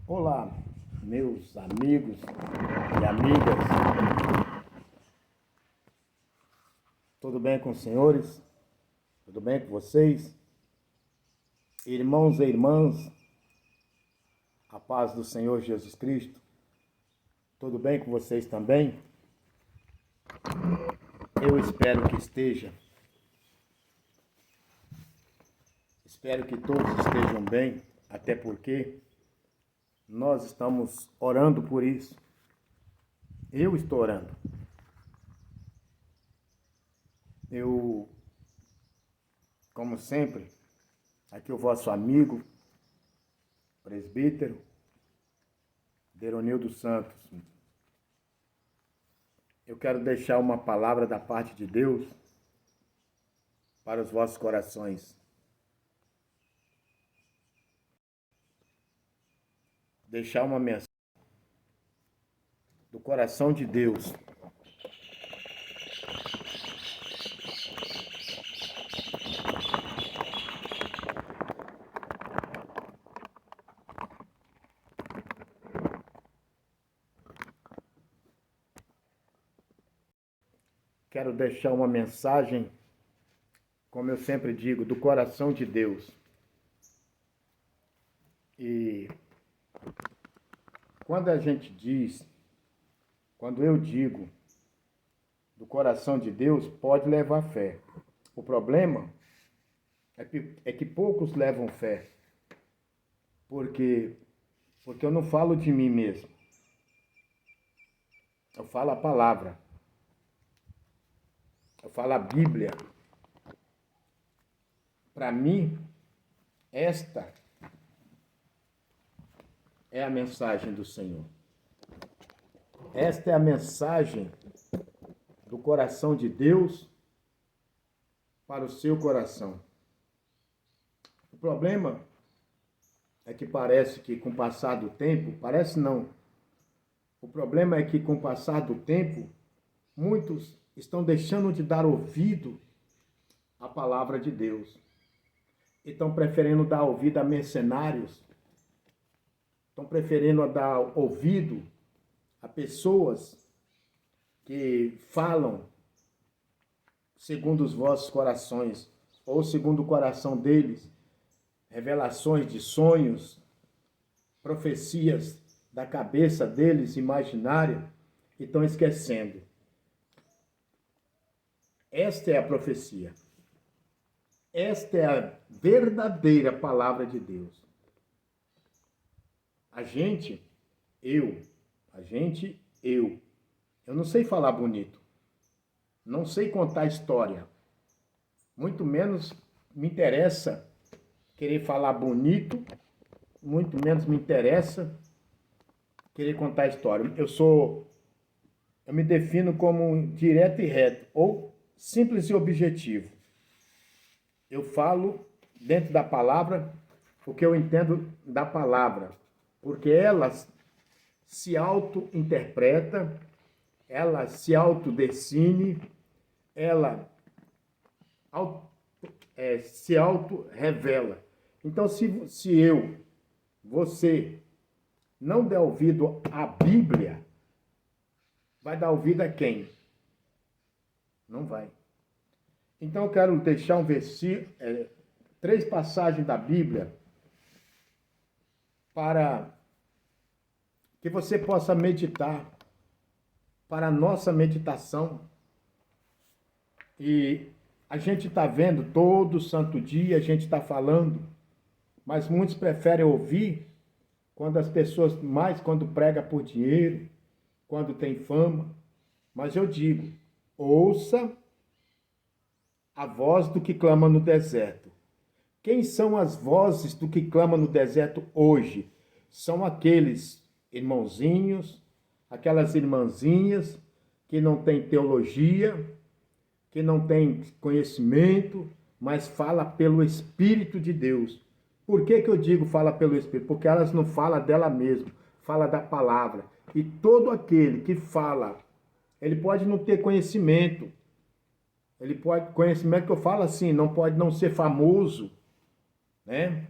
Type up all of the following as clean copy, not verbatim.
Olá, meus amigos e amigas, tudo bem com os senhores? Tudo bem com vocês? Irmãos e irmãs, a paz do Senhor Jesus Cristo, tudo bem com vocês também? Eu espero que esteja. Espero que todos estejam bem, até porque nós estamos orando por isso. Eu estou orando. Eu, como sempre, aqui o vosso amigo, presbítero, Deronildo Santos. Eu quero deixar uma palavra da parte de Deus para os vossos corações. Deixar uma mensagem do coração de Deus. Quero deixar uma mensagem, como eu sempre digo, do coração de Deus. E quando a gente diz, quando eu digo do coração de Deus, pode levar fé. O problema é que poucos levam fé. Porque eu não falo de mim mesmo. Eu falo a palavra. Eu falo a Bíblia. Para mim, esta é a mensagem do Senhor. Esta é a mensagem do coração de Deus para o seu coração. O problema é que parece que com o passar do tempo, parece não. O problema é que com o passar do tempo, muitos estão deixando de dar ouvido à palavra de Deus. E estão preferindo dar ouvido a mercenários. Estão preferindo dar ouvido a pessoas que falam segundo os vossos corações, ou segundo o coração deles, revelações de sonhos, profecias da cabeça deles, imaginária, e estão esquecendo. Esta é a profecia. Esta é a verdadeira palavra de Deus. Eu não sei falar bonito. Não sei contar história. Muito menos me interessa querer falar bonito, muito menos me interessa querer contar história. Eu me defino como direto e reto, ou simples e objetivo. Eu falo dentro da palavra o que eu entendo da palavra, porque ela se auto-interpreta, ela se autodefine, ela se auto-revela. Então, você não der ouvido à Bíblia, vai dar ouvido a quem? Não vai. Então, eu quero deixar um versículo, 3 passagens da Bíblia, para que você possa meditar, para a nossa meditação. E a gente está vendo todo santo dia, a gente está falando, mas muitos preferem ouvir quando prega por dinheiro, quando tem fama. Mas eu digo, ouça a voz do que clama no deserto. Quem são as vozes do que clama no deserto hoje? São aqueles irmãozinhos, aquelas irmãzinhas que não têm teologia, que não têm conhecimento, mas fala pelo Espírito de Deus. Por que eu digo fala pelo Espírito? Porque elas não falam dela mesma, fala da palavra. E todo aquele que fala, ele pode não ter conhecimento. Conhecimento que eu falo assim, não pode não ser famoso, né?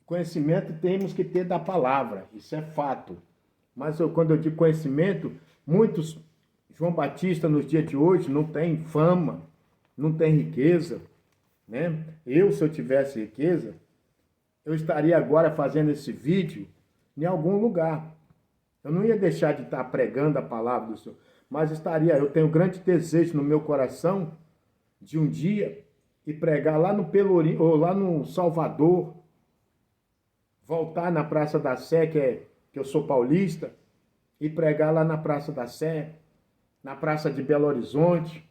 Conhecimento temos que ter da palavra, isso é fato. Mas quando eu digo conhecimento, muitos João Batista nos dias de hoje não tem fama, não tem riqueza, né? Se eu tivesse riqueza, eu estaria agora fazendo esse vídeo em algum lugar. Eu não ia deixar de estar pregando a palavra do Senhor, mas eu tenho grande desejo no meu coração de um dia ir pregar lá no Pelourinho, ou lá no Salvador, voltar na Praça da Sé, que eu sou paulista, e pregar lá na Praça da Sé, na Praça de Belo Horizonte,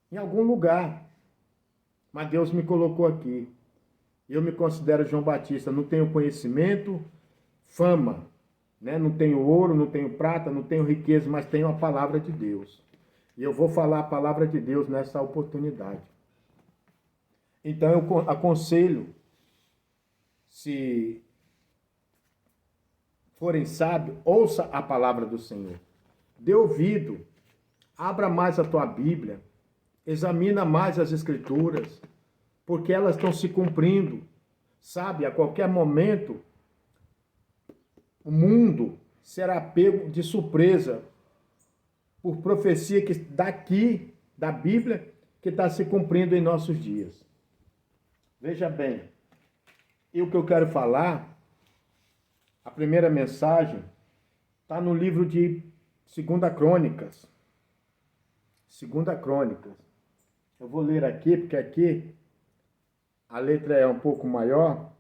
em algum lugar. Mas Deus me colocou aqui. Eu me considero João Batista, não tenho conhecimento, fama, né? Não tenho ouro, não tenho prata, não tenho riqueza, mas tenho a palavra de Deus. E eu vou falar a palavra de Deus nessa oportunidade. Então eu aconselho, se forem sábios, ouça a palavra do Senhor. Dê ouvido, abra mais a tua Bíblia, examina mais as Escrituras, porque elas estão se cumprindo. Sabe, a qualquer momento, o mundo será pego de surpresa por profecia que daqui, da Bíblia, que está se cumprindo em nossos dias. Veja bem, e o que eu quero falar, a primeira mensagem, está no livro de 2 Crônicas. 2 Crônicas. Eu vou ler aqui, porque aqui a letra é um pouco maior.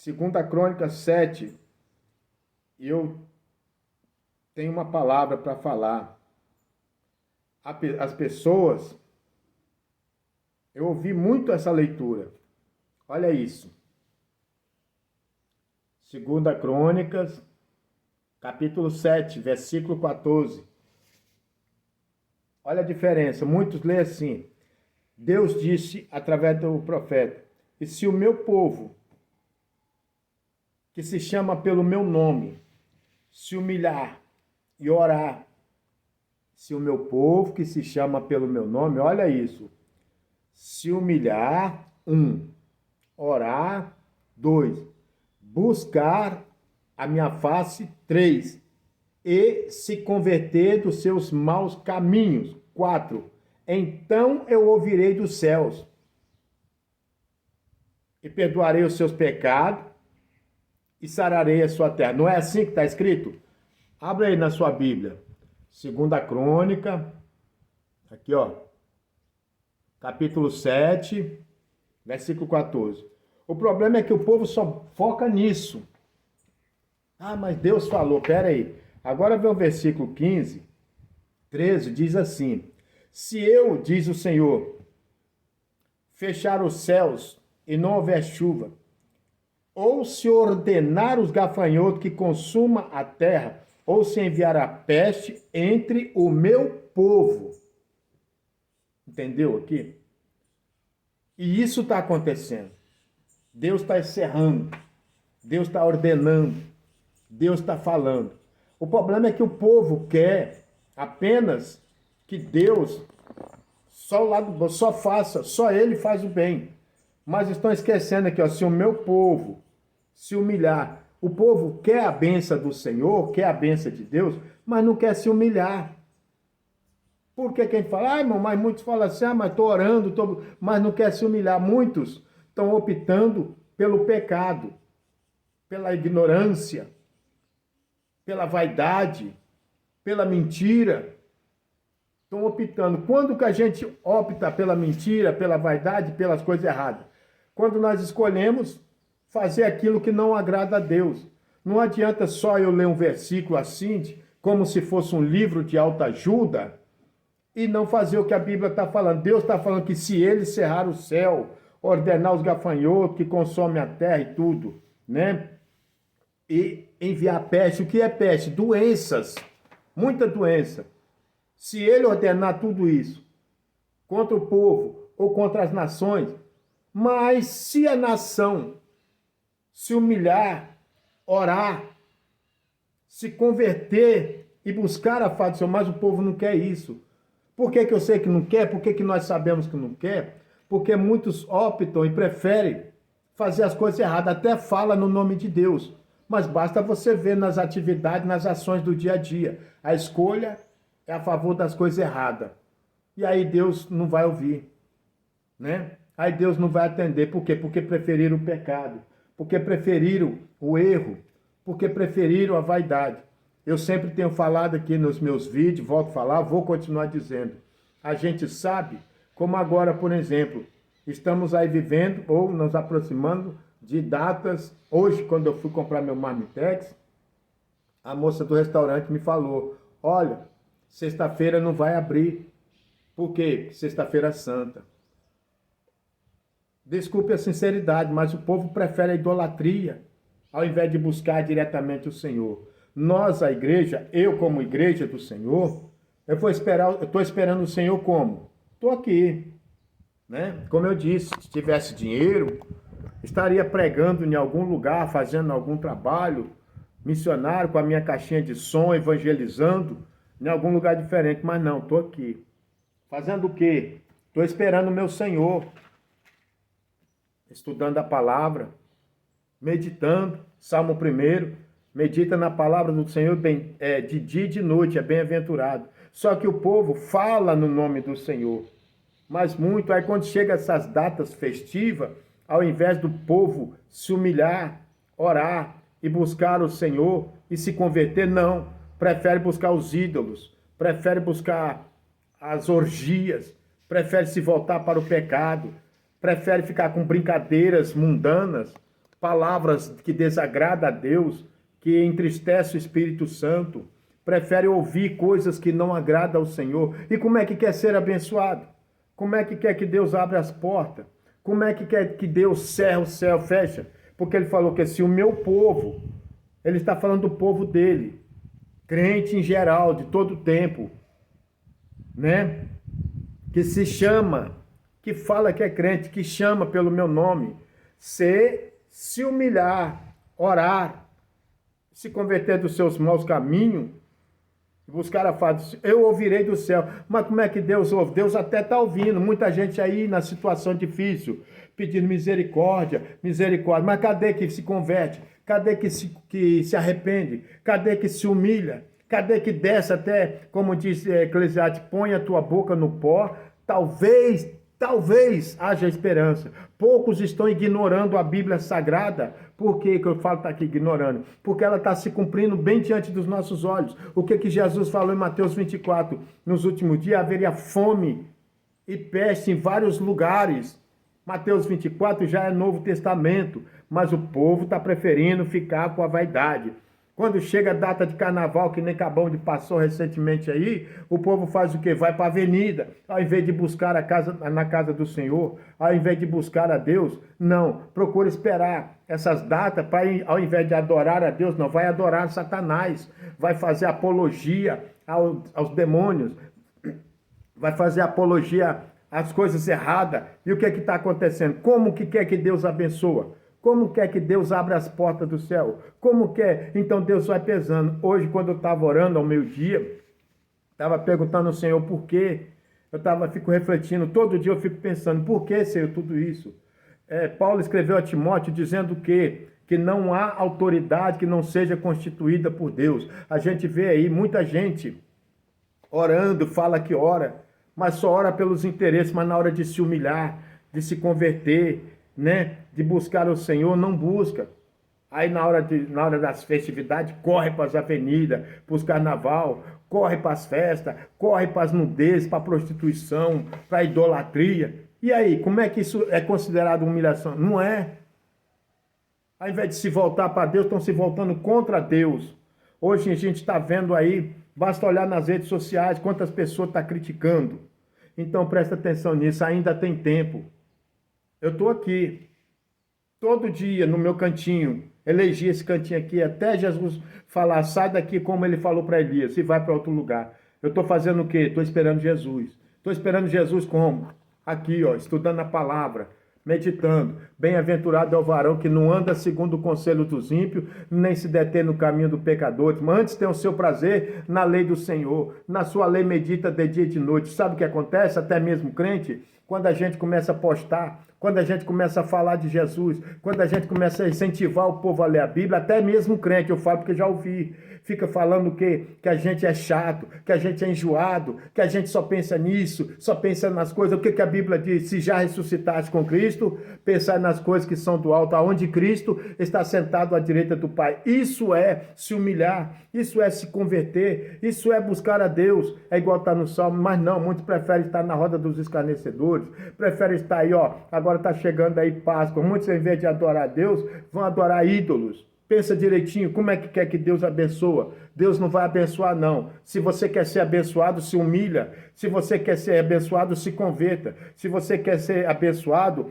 2 Crônicas 7. E eu tenho uma palavra para falar. As pessoas, eu ouvi muito essa leitura. Olha isso. 2 Crônicas, capítulo 7, versículo 14. Olha a diferença. Muitos lêem assim. Deus disse através do profeta: e se o meu povo, que se chama pelo meu nome, se humilhar e orar, se o meu povo, que se chama pelo meu nome, olha isso, se humilhar, 1, orar, 2, buscar a minha face, 3, e se converter dos seus maus caminhos, 4, então eu ouvirei dos céus e perdoarei os seus pecados e sararei a sua terra. Não é assim que está escrito? Abra aí na sua Bíblia. 2 Crônica, aqui ó, capítulo 7, versículo 14. O problema é que o povo só foca nisso. Ah, mas Deus falou, peraí. Agora vem o versículo 15, 13, diz assim: se eu, diz o Senhor, fechar os céus e não houver chuva, ou se ordenar os gafanhotos que consuma a terra, ou se enviar a peste entre o meu povo. Entendeu aqui? E isso está acontecendo. Deus está encerrando. Deus está ordenando. Deus está falando. O problema é que o povo quer apenas que Deus só faça, só Ele faz o bem. Mas estão esquecendo aqui, ó, se o meu povo se humilhar. O povo quer a bênção do Senhor, quer a bênção de Deus, mas não quer se humilhar. Por que quem fala, irmão, mas muitos falam assim, mas estou orando, mas não quer se humilhar. Muitos estão optando pelo pecado, pela ignorância, pela vaidade, pela mentira. Estão optando. Quando que a gente opta pela mentira, pela vaidade, pelas coisas erradas? Quando nós escolhemos fazer aquilo que não agrada a Deus. Não adianta só eu ler um versículo assim, como se fosse um livro de autoajuda, e não fazer o que a Bíblia está falando. Deus está falando que se Ele cerrar o céu, ordenar os gafanhotos que consomem a terra e tudo, né? E enviar peste. O que é peste? Doenças. Muita doença. Se Ele ordenar tudo isso contra o povo ou contra as nações, mas se a nação se humilhar, orar, se converter e buscar a face do Senhor, mas o povo não quer isso. Por que eu sei que não quer? Por que nós sabemos que não quer? Porque muitos optam e preferem fazer as coisas erradas, até fala no nome de Deus. Mas basta você ver nas atividades, nas ações do dia a dia. A escolha é a favor das coisas erradas. E aí Deus não vai ouvir, né? Aí Deus não vai atender. Por quê? Porque preferiram o pecado. Porque preferiram o erro. Porque preferiram a vaidade. Eu sempre tenho falado aqui nos meus vídeos, volto a falar, vou continuar dizendo. A gente sabe, como agora, por exemplo, estamos aí vivendo ou nos aproximando de datas. Hoje, quando eu fui comprar meu Marmitex, a moça do restaurante me falou, olha, sexta-feira não vai abrir. Por quê? Sexta-feira Santa. Desculpe a sinceridade, mas o povo prefere a idolatria ao invés de buscar diretamente o Senhor. Nós, a igreja, eu como igreja do Senhor, eu estou esperando o Senhor como? Estou aqui, né? Como eu disse, se tivesse dinheiro, estaria pregando em algum lugar, fazendo algum trabalho missionário com a minha caixinha de som, evangelizando em algum lugar diferente, mas não, estou aqui. Fazendo o quê? Estou esperando o meu Senhor, estudando a palavra, meditando, Salmo 1, medita na palavra do Senhor de dia e de noite, é bem-aventurado. Só que o povo fala no nome do Senhor, mas muito, aí quando chega essas datas festivas, ao invés do povo se humilhar, orar e buscar o Senhor e se converter, não, prefere buscar os ídolos, prefere buscar as orgias, prefere se voltar para o pecado, prefere ficar com brincadeiras mundanas, palavras que desagradam a Deus, que entristece o Espírito Santo, prefere ouvir coisas que não agradam ao Senhor. E como é que quer ser abençoado? Como é que quer que Deus abra as portas? Como é que quer que Deus cerra o céu, fecha? Porque ele falou que se o meu povo, ele está falando do povo dele, crente em geral, de todo tempo, né? Que se chama, que fala que é crente, que chama pelo meu nome, se humilhar, orar, se converter dos seus maus caminhos, buscar a face, eu ouvirei do céu. Mas como é que Deus ouve? Deus até está ouvindo, muita gente aí na situação difícil, pedindo misericórdia, misericórdia, mas cadê que se converte? Cadê que se arrepende? Cadê que se humilha? Cadê que desce até, como diz Eclesiastes, põe a tua boca no pó, talvez haja esperança. Poucos estão ignorando a Bíblia Sagrada. Por que eu falo que está aqui ignorando? Porque ela está se cumprindo bem diante dos nossos olhos. O que Jesus falou em Mateus 24? Nos últimos dias haveria fome e peste em vários lugares. Mateus 24 já é Novo Testamento, mas o povo está preferindo ficar com a vaidade. Quando chega a data de carnaval, que nem acabou de passou recentemente aí, o povo faz o quê? Vai para a avenida, ao invés de buscar na casa do Senhor, ao invés de buscar a Deus, não, procura esperar essas datas para, ao invés de adorar a Deus, não, vai adorar Satanás, vai fazer apologia aos demônios, vai fazer apologia às coisas erradas. E o que está acontecendo? Como que quer que Deus abençoa? Como quer que Deus abra as portas do céu? Como quer? Então Deus vai pesando. Hoje, quando eu estava orando ao meio-dia, estava perguntando ao Senhor por quê. Fico refletindo, todo dia eu fico pensando, por que, Senhor, tudo isso? Paulo escreveu a Timóteo dizendo que não há autoridade que não seja constituída por Deus. A gente vê aí muita gente orando, fala que ora, mas só ora pelos interesses, mas na hora de se humilhar, de se converter, né, de buscar o Senhor, não busca. Aí na hora das festividades, corre para as avenidas, para os carnaval, corre para as festas, corre para as nudez, para a prostituição, para a idolatria. E aí, como é que isso é considerado humilhação? Não é. Ao invés de se voltar para Deus, estão se voltando contra Deus. Hoje a gente está vendo aí, basta olhar nas redes sociais, quantas pessoas estão criticando. Então presta atenção nisso, ainda tem tempo. Eu estou aqui, todo dia no meu cantinho, elegi esse cantinho aqui, até Jesus falar, sai daqui como ele falou para Elias, e vai para outro lugar. Eu estou fazendo o quê? Estou esperando Jesus. Estou esperando Jesus como? Aqui, ó, estudando a palavra, meditando. Bem-aventurado é o varão que não anda segundo o conselho dos ímpios, nem se detém no caminho do pecador, mas antes tem o seu prazer na lei do Senhor. Na sua lei medita de dia e de noite. Sabe o que acontece? Até mesmo crente quando a gente começa a postar, quando a gente começa a falar de Jesus, quando a gente começa a incentivar o povo a ler a Bíblia, até mesmo crente, eu falo porque já ouvi, fica falando que a gente é chato, que a gente é enjoado, que a gente só pensa nisso, só pensa nas coisas. O que a Bíblia diz? Se já ressuscitaste com Cristo, pensar nas coisas que são do alto, aonde Cristo está sentado à direita do Pai. Isso é se humilhar, isso é se converter, isso é buscar a Deus. É igual está no Salmo, mas não, muitos preferem estar na roda dos escarnecedores, preferem estar aí, ó, agora está chegando aí Páscoa, muitos em vez de adorar a Deus, vão adorar ídolos. Pensa direitinho, como é que quer que Deus abençoa? Deus não vai abençoar, não. Se você quer ser abençoado, se humilha. Se você quer ser abençoado, se converta. Se você quer ser abençoado,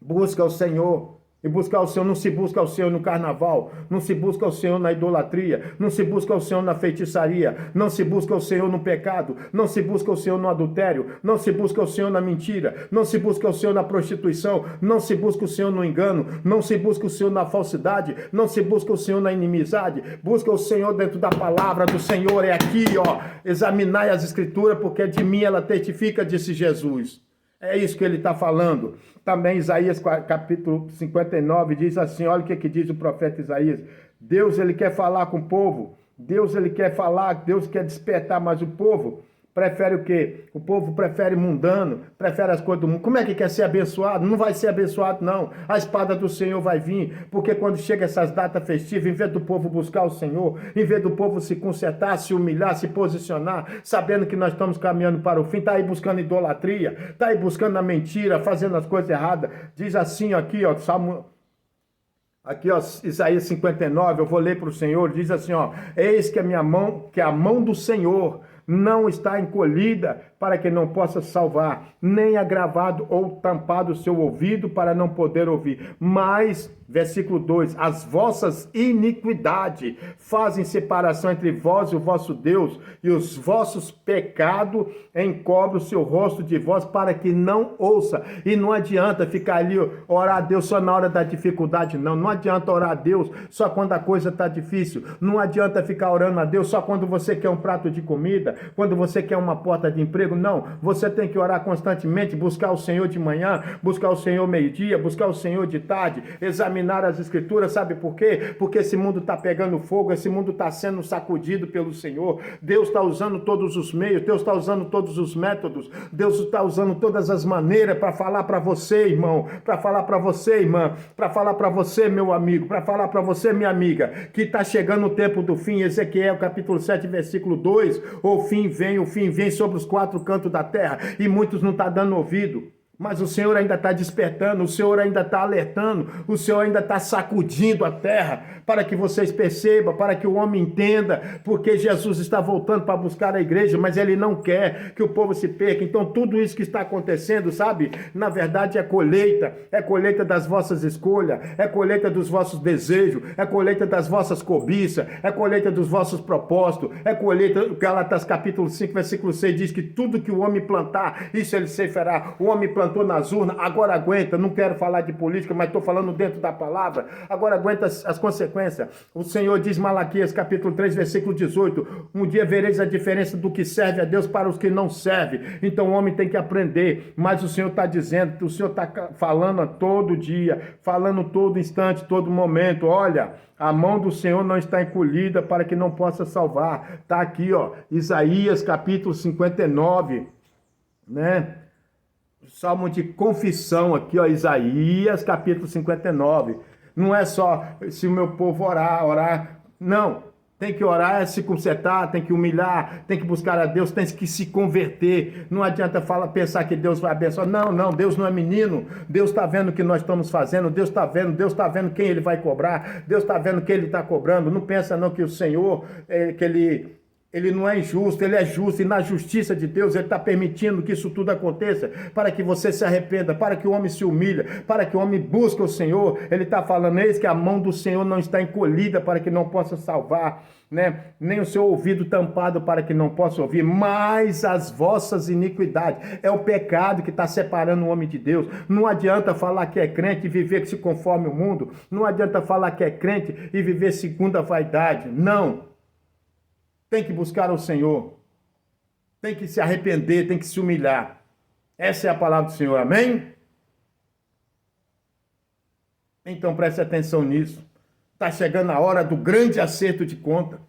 busca o Senhor. E buscar o Senhor, não se busca o Senhor no carnaval, não se busca o Senhor na idolatria, não se busca o Senhor na feitiçaria, não se busca o Senhor no pecado, não se busca o Senhor no adultério, não se busca o Senhor na mentira, não se busca o Senhor na prostituição, não se busca o Senhor no engano, não se busca o Senhor na falsidade, não se busca o Senhor na inimizade, busca o Senhor dentro da palavra do Senhor. É aqui, ó, examinai as escrituras, porque de mim ela testifica, disse Jesus. É isso que ele está falando. Também Isaías capítulo 59 diz assim, olha o que diz o profeta Isaías. Deus, ele quer falar com o povo. Deus, ele quer falar, Deus quer despertar, mas o povo prefere o quê? O povo prefere mundano, prefere as coisas do mundo. Como é que quer ser abençoado? Não vai ser abençoado, não. A espada do Senhor vai vir, porque quando chega essas datas festivas, em vez do povo buscar o Senhor, em vez do povo se consertar, se humilhar, se posicionar, sabendo que nós estamos caminhando para o fim, está aí buscando idolatria, está aí buscando a mentira, fazendo as coisas erradas. Diz assim aqui, ó, Salmo... Aqui, ó, Isaías 59, eu vou ler para o Senhor, diz assim, ó, eis que a mão do Senhor não está encolhida para que não possa salvar, nem agravado ou tampado o seu ouvido para não poder ouvir. Mas, versículo 2, as vossas iniquidades fazem separação entre vós e o vosso Deus, e os vossos pecados encobrem o seu rosto de vós para que não ouça. E não adianta ficar ali, orar a Deus só na hora da dificuldade, não. Não adianta orar a Deus só quando a coisa está difícil. Não adianta ficar orando a Deus só quando você quer um prato de comida, quando você quer uma porta de emprego. Não, você tem que orar constantemente, buscar o Senhor de manhã, buscar o Senhor meio-dia, buscar o Senhor de tarde, examinar as escrituras. Sabe por quê? Porque esse mundo está pegando fogo, esse mundo está sendo sacudido pelo Senhor. Deus está usando todos os meios, Deus está usando todos os métodos, Deus está usando todas as maneiras para falar para você, irmão, para falar para você, irmã, para falar para você, meu amigo, para falar para você, minha amiga, que está chegando o tempo do fim. Ezequiel capítulo 7, versículo 2, o fim vem sobre os quatro cantos da terra, e muitos não estão dando ouvido. Mas o Senhor ainda está despertando, o Senhor ainda está alertando, o Senhor ainda está sacudindo a terra, para que vocês percebam, para que o homem entenda, porque Jesus está voltando para buscar a igreja, mas Ele não quer que o povo se perca. Então tudo isso que está acontecendo, sabe, na verdade é colheita das vossas escolhas, é colheita dos vossos desejos, é colheita das vossas cobiças, é colheita dos vossos propósitos, é colheita, Gálatas capítulo 5, versículo 6 diz que tudo que o homem plantar, isso ele ceifará. O homem plantou nas urnas, agora aguenta, não quero falar de política, mas estou falando dentro da palavra, agora aguenta as consequências. O Senhor diz, Malaquias capítulo 3, versículo 18, um dia vereis a diferença do que serve a Deus para os que não servem. Então o homem tem que aprender, mas o Senhor está dizendo, o Senhor está falando todo dia, falando todo instante, todo momento, olha, a mão do Senhor não está encolhida para que não possa salvar. Está aqui, ó, Isaías capítulo 59, né? Salmo de confissão aqui, ó, Isaías capítulo 59. Não é só se o meu povo orar. Não, tem que orar, é se consertar, tem que humilhar, tem que buscar a Deus, tem que se converter. Não adianta pensar que Deus vai abençoar. Não, Deus não é menino. Deus está vendo o que nós estamos fazendo, Deus está vendo quem Ele vai cobrar, Deus está vendo quem Ele está cobrando. Não pensa não que o Senhor, Ele não é injusto, Ele é justo, e na justiça de Deus Ele está permitindo que isso tudo aconteça, para que você se arrependa, para que o homem se humilhe, para que o homem busque o Senhor. Ele está falando, eis que a mão do Senhor não está encolhida para que não possa salvar, né? Nem o seu ouvido tampado para que não possa ouvir, mas as vossas iniquidades. É o pecado que está separando o homem de Deus. Não adianta falar que é crente e viver que se conforme o mundo, não adianta falar que é crente e viver segundo a vaidade, não. Tem que buscar o Senhor, tem que se arrepender, tem que se humilhar. Essa é a palavra do Senhor, amém? Então preste atenção nisso. Está chegando a hora do grande acerto de conta.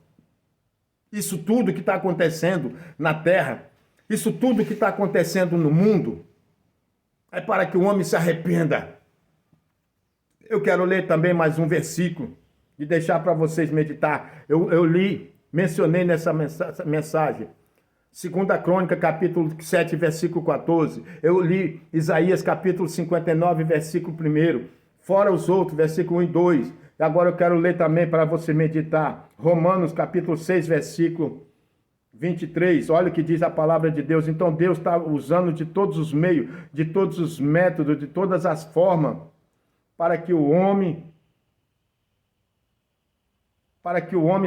Isso tudo que está acontecendo na terra, isso tudo que está acontecendo no mundo, é para que o homem se arrependa. Eu quero ler também mais um versículo e deixar para vocês meditar. Eu mencionei nessa mensagem. 2 Crônica, capítulo 7, versículo 14. Eu li Isaías, capítulo 59, versículo 1. Fora os outros, versículo 1 e 2. E agora eu quero ler também para você meditar. Romanos, capítulo 6, versículo 23. Olha o que diz a palavra de Deus. Então Deus está usando de todos os meios, de todos os métodos, de todas as formas, para que o homem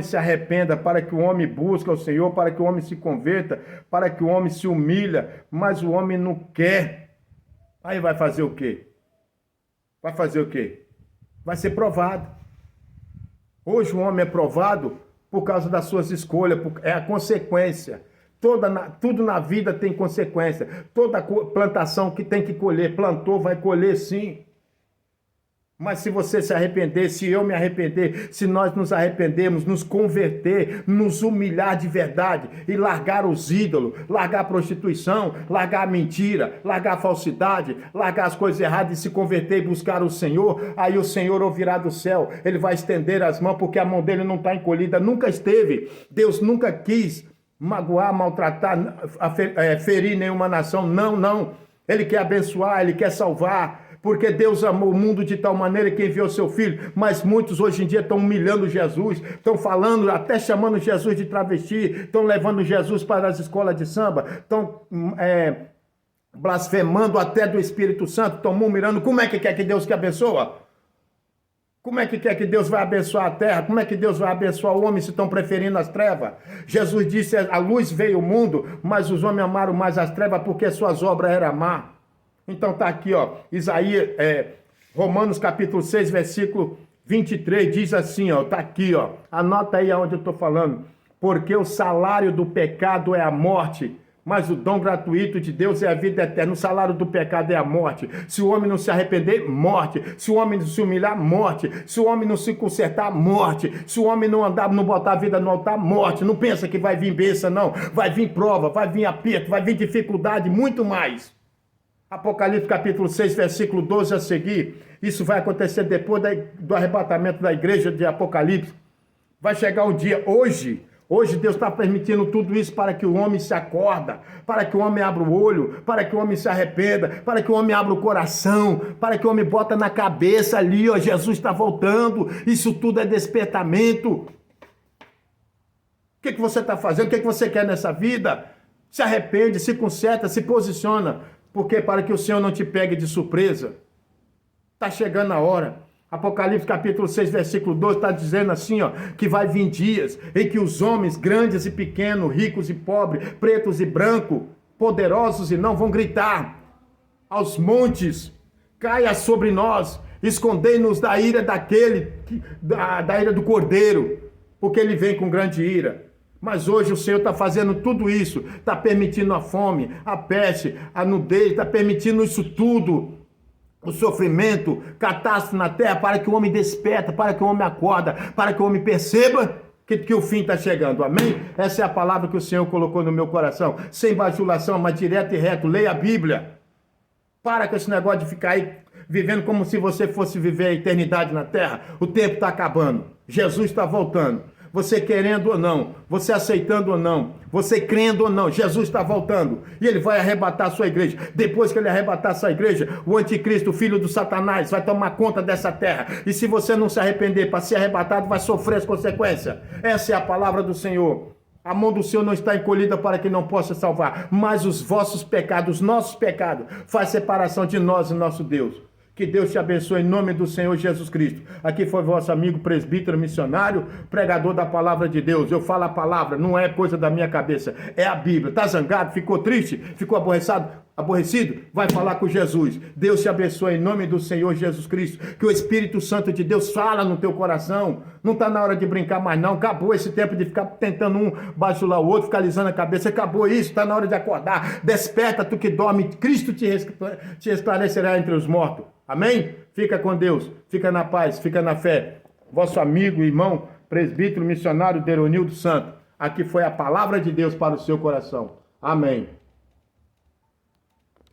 se arrependa, para que o homem busque o Senhor, para que o homem se converta, para que o homem se humilha, mas o homem não quer. Aí vai fazer o quê? Vai fazer o quê? Vai ser provado. Hoje o homem é provado por causa das suas escolhas, é a consequência. Tudo na vida tem consequência. Toda plantação que tem que colher, plantou, vai colher sim. Mas se você se arrepender, se eu me arrepender, se nós nos arrependermos, nos converter, nos humilhar de verdade e largar os ídolos, largar a prostituição, largar a mentira, largar a falsidade, largar as coisas erradas e se converter e buscar o Senhor, aí o Senhor ouvirá do céu, Ele vai estender as mãos porque a mão dele não está encolhida, nunca esteve. Deus nunca quis magoar, maltratar, ferir nenhuma nação, não. Ele quer abençoar, Ele quer salvar. Porque Deus amou o mundo de tal maneira que enviou seu Filho, mas muitos hoje em dia estão humilhando Jesus, estão falando, até chamando Jesus de travesti, estão levando Jesus para as escolas de samba, estão blasfemando até do Espírito Santo, estão murmurando. Como é que quer que Deus que abençoa? Como é que quer que Deus vai abençoar a terra? Como é que Deus vai abençoar o homem se estão preferindo as trevas? Jesus disse, a luz veio ao mundo, mas os homens amaram mais as trevas porque suas obras eram má. Então tá aqui, ó, Isaías, Romanos capítulo 6, versículo 23, diz assim, ó, tá aqui, ó, anota aí aonde eu tô falando. Porque o salário do pecado é a morte, mas o dom gratuito de Deus é a vida eterna. O salário do pecado é a morte. Se o homem não se arrepender, morte. Se o homem não se humilhar, morte. Se o homem não se consertar, morte. Se o homem não andar, não botar a vida no altar, morte. Não pensa que vai vir bênção, não. Vai vir prova, vai vir aperto, vai vir dificuldade, muito mais. Apocalipse capítulo 6, versículo 12 a seguir. Isso vai acontecer depois do arrebatamento da igreja de Apocalipse. Vai chegar um dia, hoje Deus está permitindo tudo isso para que o homem se acorda, para que o homem abra o olho, para que o homem se arrependa, para que o homem abra o coração, para que o homem bota na cabeça ali, ó, Jesus está voltando. Isso tudo é despertamento. O que você está fazendo? O que você quer nessa vida? Se arrepende, se conserta, se posiciona. Porque para que o Senhor não te pegue de surpresa. Está chegando a hora. Apocalipse capítulo 6, versículo 12 está dizendo assim, ó, que vai vir dias em que os homens grandes e pequenos, ricos e pobres, pretos e brancos, poderosos e não, vão gritar aos montes, caia sobre nós, escondei-nos da ira da ira do Cordeiro, porque ele vem com grande ira. Mas hoje o Senhor está fazendo tudo isso, está permitindo a fome, a peste, a nudez, está permitindo isso tudo, o sofrimento, catástrofe na terra, para que o homem desperta, para que o homem acorda, para que o homem perceba que o fim está chegando, amém? Essa é a palavra que o Senhor colocou no meu coração, sem bajulação, mas direto e reto, leia a Bíblia. Para com esse negócio de ficar aí vivendo como se você fosse viver a eternidade na terra. O tempo está acabando, Jesus está voltando. Você querendo ou não, você aceitando ou não, você crendo ou não, Jesus está voltando e ele vai arrebatar a sua igreja. Depois que ele arrebatar a sua igreja, o anticristo, o filho do Satanás, vai tomar conta dessa terra. E se você não se arrepender para ser arrebatado, vai sofrer as consequências. Essa é a palavra do Senhor. A mão do Senhor não está encolhida para que não possa salvar, mas os vossos pecados, os nossos pecados, faz separação de nós e nosso Deus. Que Deus te abençoe em nome do Senhor Jesus Cristo. Aqui foi vosso amigo presbítero missionário, pregador da palavra de Deus. Eu falo a palavra, não é coisa da minha cabeça, é a Bíblia. Tá zangado? Ficou triste? Ficou aborrecido? Aborrecido? Vai falar com Jesus. Deus te abençoe em nome do Senhor Jesus Cristo. Que o Espírito Santo de Deus fala no teu coração. Não está na hora de brincar mais não. Acabou esse tempo de ficar tentando um bajular o outro, ficar alisando a cabeça. Acabou isso, está na hora de acordar. Desperta, tu que dorme. Cristo te esclarecerá entre os mortos. Amém? Fica com Deus. Fica na paz, fica na fé. Vosso amigo, irmão, presbítero, missionário Deronildo Santo. Aqui foi a palavra de Deus para o seu coração. Amém.